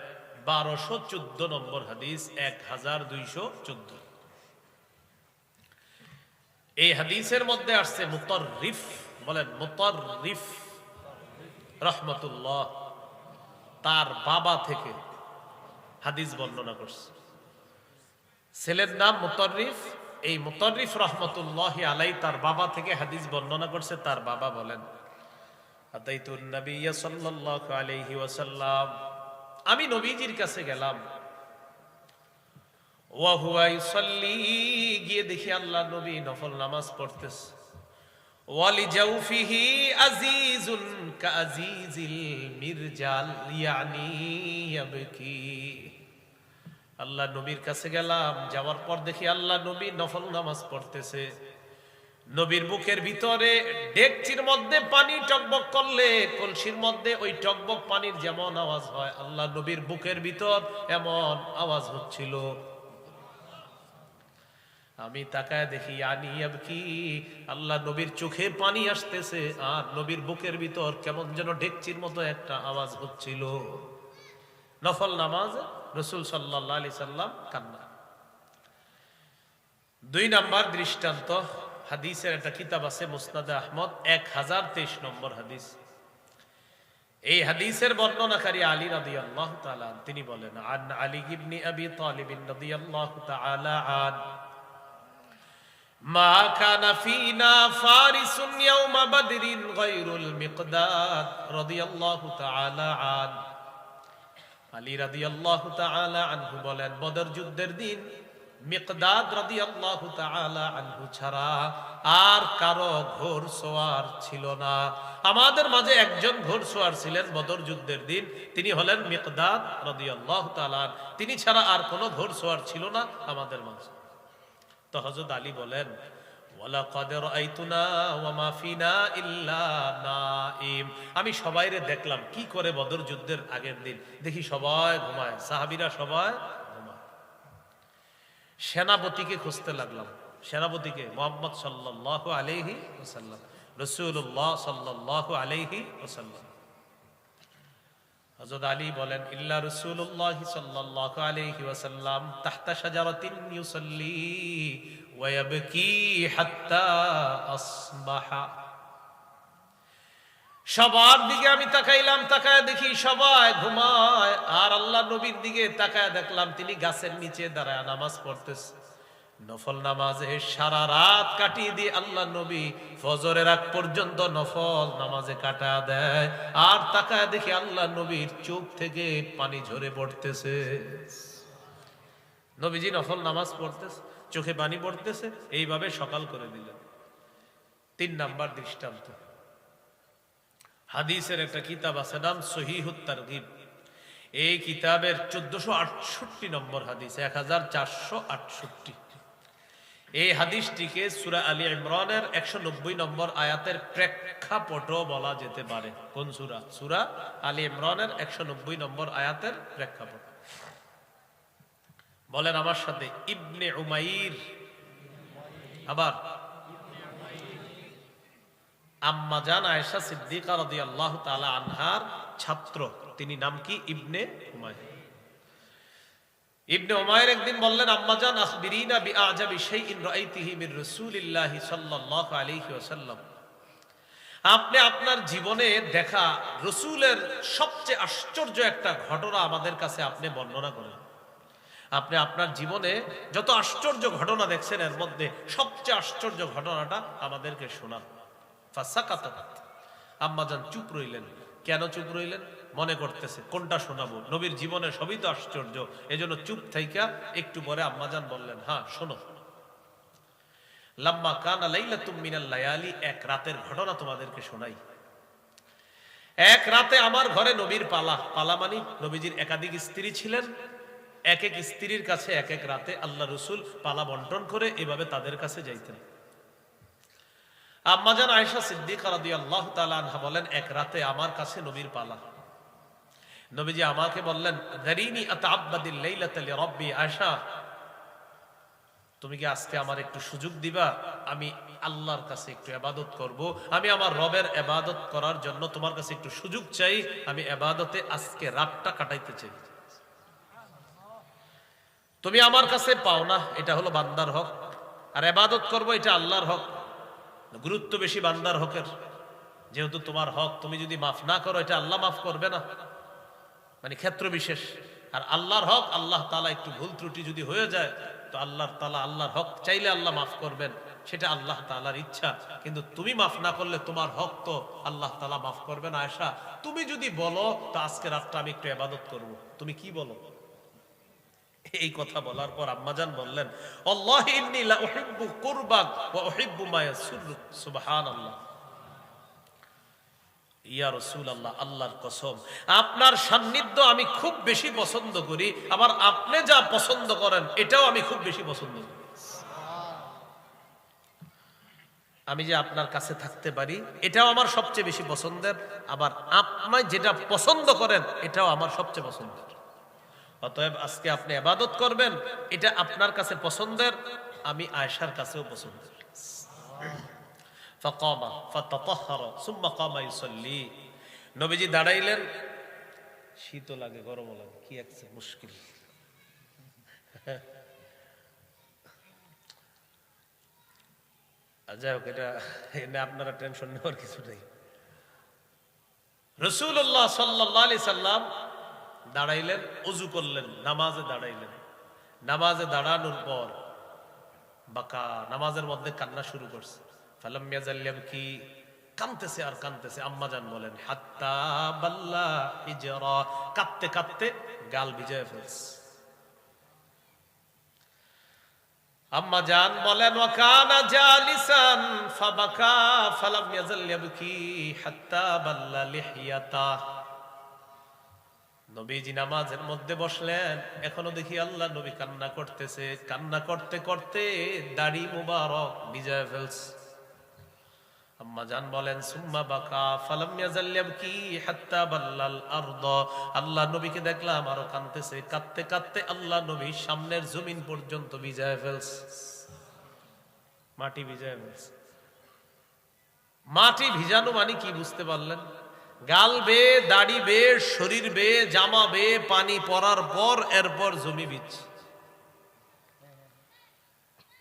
1214 নম্বর হাদিস, 1214। এই হাদিসের মধ্যে আসছে মুতাররিফ, বলেন মুতাররিফ রাহমাতুল্লাহ তার বাবা থেকে হাদিস বর্ণনা করছে। ছেলের নাম মুতাররিফ। এই মুতাররিফ রাহমাতুল্লাহি আলাইহি তার বাবা থেকে হাদিস বর্ণনা করছে। তার বাবা বলেন আতাইতুন নবিয়্য সাল্লাল্লাহু আলাইহি ওয়াসাল্লাম, আমি নবীজির কাছে গেলাম। ওয়া হুয়া ইউসাল্লি, গিয়ে দেখি আল্লাহ নবী নফল নামাজ পড়তেছে। ওয়ালি জাউফিহি আজিজুন কাআজিজিল মিরজাল ইয়ানি ইয়াবকি, আল্লাহ নবীর কাছে গেলাম, যাওয়ার পর দেখি আল্লাহ নবী নফল নামাজ পড়তেছে। নবীর বুকের ভিতরে ডেকচির মধ্যে পানি টকবক করলে কলসির মধ্যে ওই টকবক পানির যেমন আওয়াজ হয়, আল্লাহ নবীর বুকের ভিতর এমন আওয়াজ হচ্ছিল। আমি তাকায় দেখি আনি কি আল্লাহ নবীর চোখে পানি আসতেছে, আর নবীর বুকের ভিতর কেমন যেন ডেকচির মতো একটা আওয়াজ হচ্ছিল। নফল নামাজ রাসূল সাল্লাল্লাহু আলাইহি সাল্লাম কান্না। 2 নাম্বার দৃষ্টান্ত, হাদিসের একটা কিতাব আছে মুসনাদে আহমদ, 1023 নম্বর হাদিস। এই হাদিসের বর্ণনাকারী আলী রাদিয়াল্লাহু তাআলা তিনি বলেন, আন আলী ইবনে আবি তালিব রাদিয়াল্লাহু তাআলা আন মা কানা ফিনা ফারিসুন ইয়াওমা বদরিন গায়রুল মিকদাদ রাদিয়াল্লাহু তাআলা আন। আলী রাদিয়াল্লাহু তাআলা আনহু বলেন, বদর যুদ্ধের দিন মিকদাদ রাদিয়াল্লাহু তাআলা আনহু ছাড়া আর কারো ঘোড়সওয়ার ছিল না। আমাদের মাঝে একজন ঘোড়সওয়ার ছিলেন বদর যুদ্ধের দিন, তিনি হলেন মিকদাদ রাদিয়াল্লাহু তাআলা। তিনি ছাড়া আর কোনো ঘোড়সওয়ার ছিল না আমাদের মাঝে। তো হযরত আলী বলেন, ওয়ালাকাদ রাআইতুনা ওয়া মা ফিনা ইল্লা নাঈম। আমি সবাইরে দেখলাম কি করে বদর যুদ্ধের আগের দিন, দেখি সবাই ঘুমায়, সাহাবীরা সবাই ঘুমায়। সেনাপতিকে খুঁজতে লাগলাম, সেনাপতিকে মুহাম্মদ সাল্লাল্লাহু আলাইহি ওয়াসাল্লাম, রাসূলুল্লাহ সাল্লাল্লাহু আলাইহি ওয়াসাল্লাম। হযরত আলী বলেন, ইল্লা রাসূলুল্লাহ সাল্লাল্লাহু আলাইহি ওয়াসাল্লাম তাহতা শাজারাতিন ইউসাল্লি ওয়া ইয়াবকি হাত্তা আসবাহা। সবার দিকে আমি তাকাইলাম, তাকায় দেখি সবাই ঘুমায়, আর আল্লাহ নবীর দিকে তাকায় দেখলাম তিনি গাছের নিচে দাঁড়ায় নামাজ পড়তেছে। নফল নামাজে সারা রাত কাটিয়ে দিয়ে আল্লাহ নবী ফজরের আগ পর্যন্ত নফল নামাজে কাটা দেয়, আর তাকায় দেখি আল্লাহ নবীর চোখ থেকে পানি ঝরে পড়তেছে। নবীজি নফল নামাজ পড়তেছে, চোখে পানি পড়তেছে, এইভাবে সকাল করে দিলেন। 3 নাম্বার দৃষ্টান্ত, হাদিসের একটা কিতাব আছে নাম সহিহুত তারগিব। এই কিতাবের 1468 নম্বর হাদিস, 1468। এই হাদিসটিকে সূরা আলী ইমরানের 190 নম্বর আয়াতের প্রেক্ষাপটও বলা যেতে পারে। কোন সূরা? সূরা আলী ইমরানের 190 নম্বর আয়াতের প্রেক্ষাপট। বলেন আমার সাথে, ইবনে উমাইর। আবার আম্মা জান আয়েশা সিদ্দিকা রাদিয়াল্লাহু তাআলা আনহার ছাত্র, তিনি নাম কি? ইবনে উমাইর। ইবনে উমাইর একদিন বললেন, আম্মা জান আখবিরিনা বিআজাবি শাইইন রাআইতিহি মির রাসূলিল্লাহি সাল্লাল্লাহু আলাইহি ওয়াসাল্লাম। আপনি আপনার জীবনে দেখা রাসূলের সবচেয়ে আশ্চর্য একটা ঘটনা আমাদের কাছে আপনি বর্ণনা করেন। আপনি আপনার জীবনে যত আশ্চর্য ঘটনা দেখছেন এর মধ্যে সবচেয়ে আশ্চর্য ঘটনাটা আমাদেরকে শোনান। ফাসাকাতাত। আম্মাজান চুপ রইলেন। কেন চুপ রইলেন? মনে করতেছে কোনটা শোনাবো, নবীর জীবনে সবই তো আশ্চর্য, এজন্য চুপ থাইকা একটু পরে আম্মাজান বললেন, হ্যাঁ শোনো। লাম্মা কানা লাইলাতুম মিনাল লায়ালি, এক রাতের ঘটনা তোমাদেরকে শোনাই। এক রাতে আমার ঘরে নবীর পালা, পালা মানে নবীজির একাধিক স্ত্রী ছিলেন, এক এক স্ত্রীর কাছে এক এক রাতে আল্লাহ রসুল পালা বন্টন করে এভাবে তাদের কাছে যাইতেন। আম্মাজান আয়েশা সিদ্দিকা রাদিয়াল্লাহু তাআলা আনহা বলেন, এক রাতে আমার কাছে নবীর পালা। নবীজি আমাকে বললেন, দারিনি আতাআব্বাদিল লাইলাতা লিরাব্বি। আয়েশা, তুমি কি আজকে আমার একটু সুযোগ দিবা? আমি আল্লাহর কাছে একটু ইবাদত করব, আমি আমার রবের ইবাদত করার জন্য তোমার কাছে একটু সুযোগ চাই, আমি ইবাদতে আজকে রাতটা কাটাইতে চাই। তুমি আমার কাছে পাও না, এটা হলো বান্দার হক, আর ইবাদত করব এটা আল্লাহর হক। গুরুত্ব বেশি বান্দার হকের, যেহেতু তোমার হক, তুমি যদি মাফ না করো এটা আল্লাহ মাফ করবে না, মানে ক্ষেত্র বিশেষ। আর আল্লাহর হক, আল্লাহ তাআলা একটু ভুল ত্রুটি যদি হয়ে যায় তো আল্লাহ তাআলা আল্লাহর হক চাইলে আল্লাহ মাফ করবেন, সেটা আল্লাহ তাআলার ইচ্ছা। কিন্তু তুমি মাফ না করলে তোমার হক তো আল্লাহ তাআলা মাফ করবে না। আয়েশা, তুমি যদি বলো তো আজকে রাতটা আমি একটু ইবাদত করব, তুমি কি বলো? এই কথা বলার পর আম্মাজান বললেন, আল্লাহি ইন্নী লা উহিব্বু কুরবাক ওয়া উহিব্বু মা ইয়াসুররুক। সুবহানাল্লাহ। ইয়া রাসূলুল্লাহ, আল্লাহর কসম আপনার সান্নিধ্য আমি খুব বেশি পছন্দ করি, আবার আপনি যা পছন্দ করেন এটাও আমি খুব বেশি পছন্দ করি। আমি যে আপনার কাছে থাকতে পারি এটাও আমার সবচেয়ে বেশি পছন্দের, আবার আপনি যেটা পছন্দ করেন এটাও আমার সবচেয়ে পছন্দের। অতএব আজকে আপনি ইবাদত করবেন, এটা আপনার কাছে পছন্দের, আমি আয়েশার কাছেও পছন্দের। ফাকামা ফাতাতাহহারা সুম্মা কামা ইউসাল্লি, নবীজি দাঁড়াইলেন। শীতও লাগে গরমও লাগে, কি একটা মুশকিল। যাই হোক, এটা আপনারা টেনশন নেওয়ার কিছু নেই। রাসূলুল্লাহ সাল্লাল্লাহু আলাইহি সাল্লাম দাঁড়াইলেন, ওযু করলেন, নামাজে দাঁড়াইলেন। নামাজে দাঁড়ানোর পর বাকা, নামাজের মধ্যে কান্না শুরু করছে। ফালাম ইয়াজাল ইয়াবকি, কাঁদতেছে আর কাঁদতেছে। আম্মা জান বলেন হাত্তা বাল্লা হিজরা, কাঁদতে কাঁদতে গাল ভিজায় ফেলছে। আম্মা জান বলেন ওয়া কানা জালিসান ফাবাকা ফালাম ইয়াজাল ইয়াবকি হাত্তা বাল্লা লিহিয়াতা। নবীজি নামাজের মধ্যে বসলেন, এখনো দেখি আল্লাহ নবী কান্না করতেছে। কান্না করতে করতে দাড়ি মুবারক ভিজায় ফেলছে। আম্মা জান বলেন সুম্মা বাকা ফালাম ইয়াজাল ইয়াবকি হাত্তা বাল্লাল আরদ। আল্লাহ নবীকে দেখলাম আরো কাঁদতেছে। কাঁদতে কাঁদতে আল্লাহ নবী সামনের জমিন পর্যন্ত ভিজায় ফেলছে, মাটি ভিজায় ফেলছে। মাটি ভিজানো মানে কি বুঝতে পারলেন? গাল বে, দাড়ি বে, শরীর বে, জামা বে, পানি পড়ার পর এরপর জমি ভিজছে।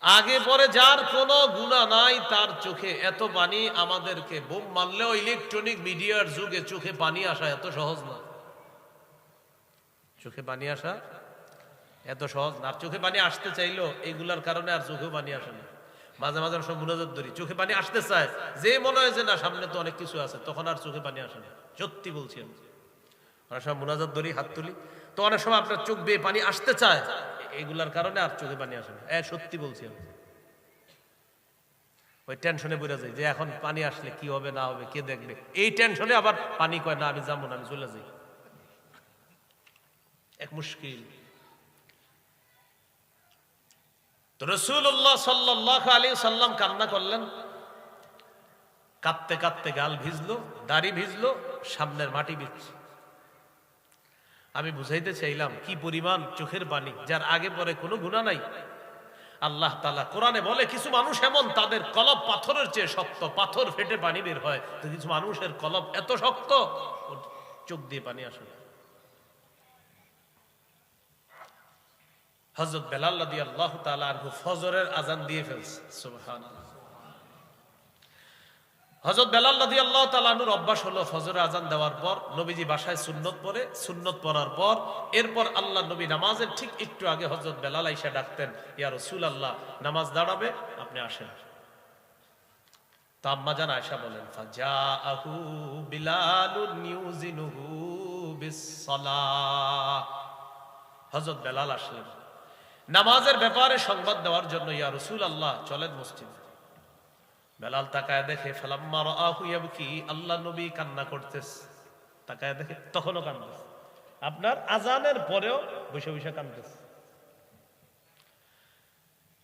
আগে পরে যার কোনো গুনাহ নাই তার চোখে এত পানি, আমাদেরকে বোম মারলেও ইলেকট্রনিক মিডিয়ার যুগে চোখে পানি আসা এত সহজ না। চোখে পানি আসা এত সহজ না। আর চোখে পানি আসতে চাইলো এইগুলার কারণে আর চোখে পানি আসে না। মাঝে মাঝে সব মুনাজাত ধরি, চোখে পানি আসতে চায়, যে মনে হয় যে না সামনে তো অনেক কিছু আছে, তখন আর চোখে পানি আসে না। সত্যি বলছি আমি, অনেক সময় মুনাজাত ধরি, হাত তুলি, তো অনেক সময় আপনার চোখ বেয়ে পানি আসতে চায়, এগুলার কারণে আর চোখে পানি আসে না। সত্যি বলছি আমি। ওই টেনশনে বুঝা যায় যে এখন পানি আসলে কি হবে না হবে, কে দেখবে, এই টেনশনে আবার পানি কয় না আমি যাবো না, আমি চলে যাই। এক মুশকিল। তো রাসূলুল্লাহ সাল্লাল্লাহু আলাইহি সাল্লাম কান্না করলেন, কাঁদতে কাঁদতে গাল ভিজলো, দাড়ি ভিজলো, সামনের মাটি ভিজছে। আমি বুঝাইতে চাইলাম কি পরিমাণ চোখের পানি, যার আগে পরে কোনো গুনাহ নাই। আল্লাহ তাআলা কোরআনে বলে কিছু মানুষ এমন তাদের কলব পাথরের চেয়ে শক্ত, পাথর ফেটে পানি বের হয়। তো কিছু মানুষের কলব এত শক্ত চোখ দিয়ে পানি আসে না। হযরত বেলাল রাদিয়াল্লাহু তাআলা আনহু ফজরের আযান দিয়ে ফেলছে। সুবহানাল্লাহ। হযরত বেলাল রাদিয়াল্লাহু তাআলা আনহুর অভ্যাস হলো ফজরের আযান দেওয়ার পর নবীজি বাসায় সুন্নত পড়ে, সুন্নত পড়ার পর এরপর আল্লাহ নবী নামাজের ঠিক একটু আগে হযরত বেলাল আইসা ডাকতেন, ইয়া রাসূলুল্লাহ নামাজ দাঁড়াবে, আপনি আসেন। তো আম্মা জান আয়েশা বলেন ফাজাআহু বিলালুন ইউজিনুহু বিস-সালাহ। হযরত বেলাল আসলেন নামাজের ব্যাপারে সংবাদ দেওয়ার জন্য। ইয়া রাসূলুল্লাহ চলেন মসজিদে। বেলাল তাকায় দেখে ফালাম্মা রাআহু ইয়াবকি, আল্লাহ নবী কান্না করতেছে। তাকায় দেখে তখনও কাঁদতেছে, আপনার আজানের পরেও বসে বসে কাঁদতেছে।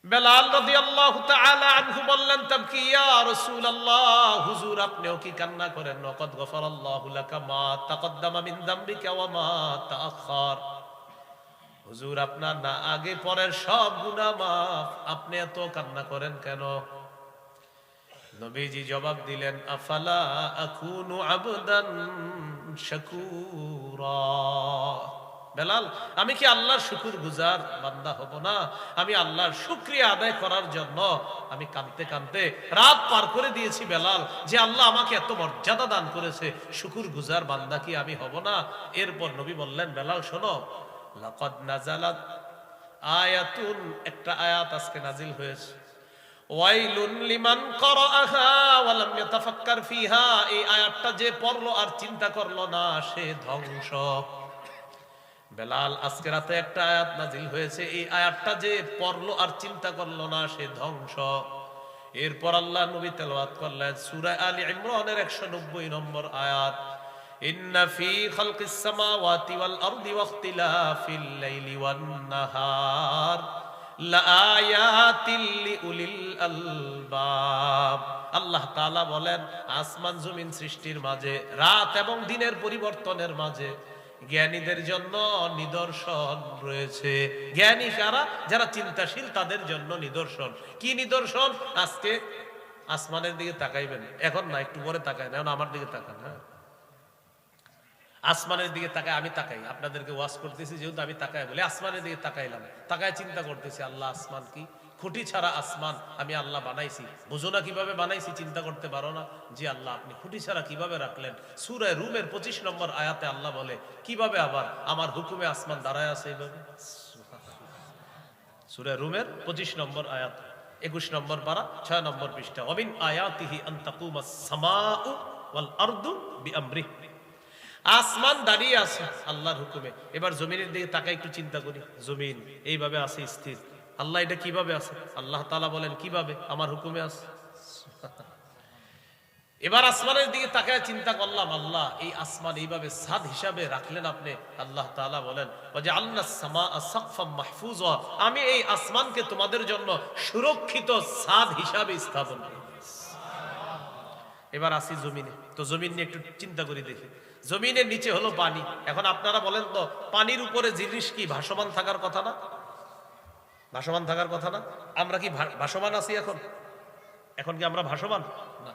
বেলাল রাদিয়াল্লাহু তাআলা আনহু বললেন তাবকি ইয়া রাসূলুল্লাহ, হুজুর আপনিও কি কান্না করেন? ওয়াকাদ গফারাল্লাহু লাকা মা তাকদ্দামা মিন যামবিকা ওয়া মা তাআখার। হুজুর আপনার না আগে পরের সব গুনাহ মাফ, আপনি এত কান্না করেন কেন? নবীজি জবাব দিলেন আফালা আকুনু আবদান শাকুরা। বেলাল আমি কি আল্লাহর শুকরগুজার বান্দা হব না? আমি আল্লাহর শুকরিয়া আদায় করার জন্য আমি কাঁদতে কাঁদতে রাত পার করে দিয়েছি বেলাল, যে আল্লাহ আমাকে এত মর্যাদা দান করেছে, শুকরগুজার বান্দা কি আমি হব না? এরপর নবী বললেন বেলাল শোনো, লাকাদ নাযালাত আয়াতুন, একটা আয়াত আজকে নাজিল হয়েছে, ওয়াইলুন লিমান ক্বারাআহা ওয়া লাম ইয়াতাফাক্কার ফিহা। এই আয়াতটা যে পড়লো আর চিন্তা করলো না সে ধ্বংস। বেলাল আজকে রাতে একটা আয়াত নাজিল হয়েছে, এই আয়াতটা যে পড়লো আর চিন্তা করলো না সে ধ্বংস। এরপর আল্লাহ নবী তেলাওয়াত করলেন সূরা আলী ইমরানের 190 নম্বর আয়াত, ইন্না ফি খালকিস সামাওয়াতি ওয়াল আরদি ওয়াখতিলাফিল লাইলি ওয়ান নাহার লাআয়াতিল লিউলিল আলবাব। আল্লাহ তাআলা বলেন আসমান জমিন সৃষ্টির মাঝে, রাত এবং দিনের পরিবর্তনের মাঝে জ্ঞানীদের জন্য নিদর্শন রয়েছে। জ্ঞানী কারা? যারা চিন্তাশীল, তাদের জন্য নিদর্শন। কি নিদর্শন? আজকে আসমানের দিকে তাকাইবেন, এখন না, একটু পরে তাকায়, এখন আমার দিকে তাকান। হ্যাঁ, আসমানের দিকে তাকায়, আমি তাকাই, আপনাদেরকে ওয়াজ করতেছি যেহেতু আমি তাকাই বলে আসমানের দিকে তাকাইলাম, তাকায় চিন্তা করতেছি আল্লাহ আসমান কি? খুঁটি ছাড়া আসমান আমি আল্লাহ বানাইছি, বুঝো না কিভাবে বানাইছি? চিন্তা করতে পারো না? জি আল্লাহ আপনি খুঁটি ছাড়া কিভাবে রাখলেন? সূরা রুমের 25 নম্বর আয়াতে আল্লাহ বলে কিভাবে আবার আমার হুকুমে আসমান দাঁড়ায় আছে এইভাবে। সূরা রুমের 25 নম্বর আয়াত, 21 নম্বর পারা, 6 নম্বর পৃষ্ঠা। ওমিন আয়াতিহি আন তাকুমাস সামাউ ওয়াল আরদু বিআমরিহি। আসমান দাঁড়িয়ে আছে আল্লাহর হুকুমে। এবার জমিনের দিকে তাকাই, একটু চিন্তা করি, জমিন এইভাবে আছে স্থির, আল্লাহ এটা কিভাবে আছে? আল্লাহ তাআলা বলেন কিভাবে? আমার হুকুমে আছে। এবার আসমানের দিকে তাকায় চিন্তা করলাম, আল্লাহ এই আসমান এইভাবে ছাদ হিসাবে রাখলেন আপনি। আল্লাহ তাআলা বলেন ওয়াজআলনাস সামাআ সাকফাম মাহফুজা, আমি এই আসমানকে তোমাদের জন্য সুরক্ষিত ছাদ হিসাবে স্থাপন করি। এবার আসি জমিনে, তো জমিন নিয়ে একটু চিন্তা করি দেখি। জমিনের নিচে হলো পানি। এখন আপনারা বলেন তো, পানির উপরে জিনিস কি ভাসমান থাকার কথা না? ভাসমান থাকার কথা না? আমরা কি ভাসমান আছি এখন? এখন কি আমরা ভাসমান না?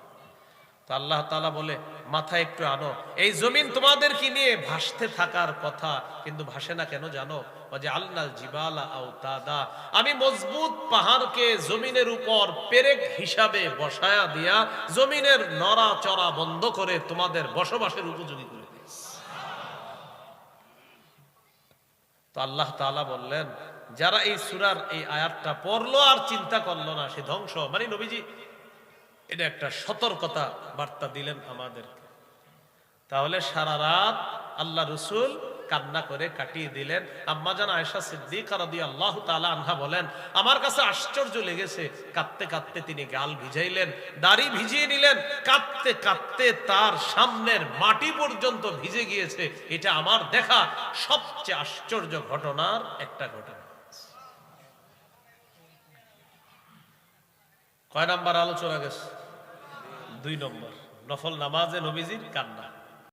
তো আল্লাহ তাআলা বলে মাথা একটু আনো, এই জমিন তোমাদের কি নিয়ে ভাসতে থাকার কথা, কিন্তু ভাসে না কেন জানো? যে আল্লাহ জিবালা আওতাদা, আমি মজবুত পাহাড়কে জমিনের উপর পেরেক হিসাবে বসায়া দিয়া জমিনের নড়াচড়া বন্ধ করে তোমাদের বসবাসের উপযোগী করে দিয়েছি। তো আল্লাহ তাআলা বললেন যারা এই সূরার এই আয়াতটা পড়লো আর চিন্তা করলো না, সে ধ্বংস। মানে নবীজি এটা একটা সতর্কতা বার্তা দিলেন আমাদেরকে। তাহলে সারা রাত আল্লাহ রসুল কান্না করে কাটিয়ে দিলেন। আম্মা জান আয়েশা সিদ্দিকা রাদিয়াল্লাহু তাআলা আনহা বলেন আমার কাছে আশ্চর্য লেগেছে, কাঁদতে কাঁদতে তিনি গাল ভিজাইলেন, দাড়ি ভিজিয়ে নিলেন, কাঁদতে কাঁদতে তার সামনের মাটি পর্যন্ত ভিজে গিয়েছে। এটা আমার দেখা সবচেয়ে আশ্চর্য ঘটনার একটা ঘটনা। কয় নাম্বার আলোচনা গেছে? 2 নম্বর, নফল নামাজে নবীজির কান্না।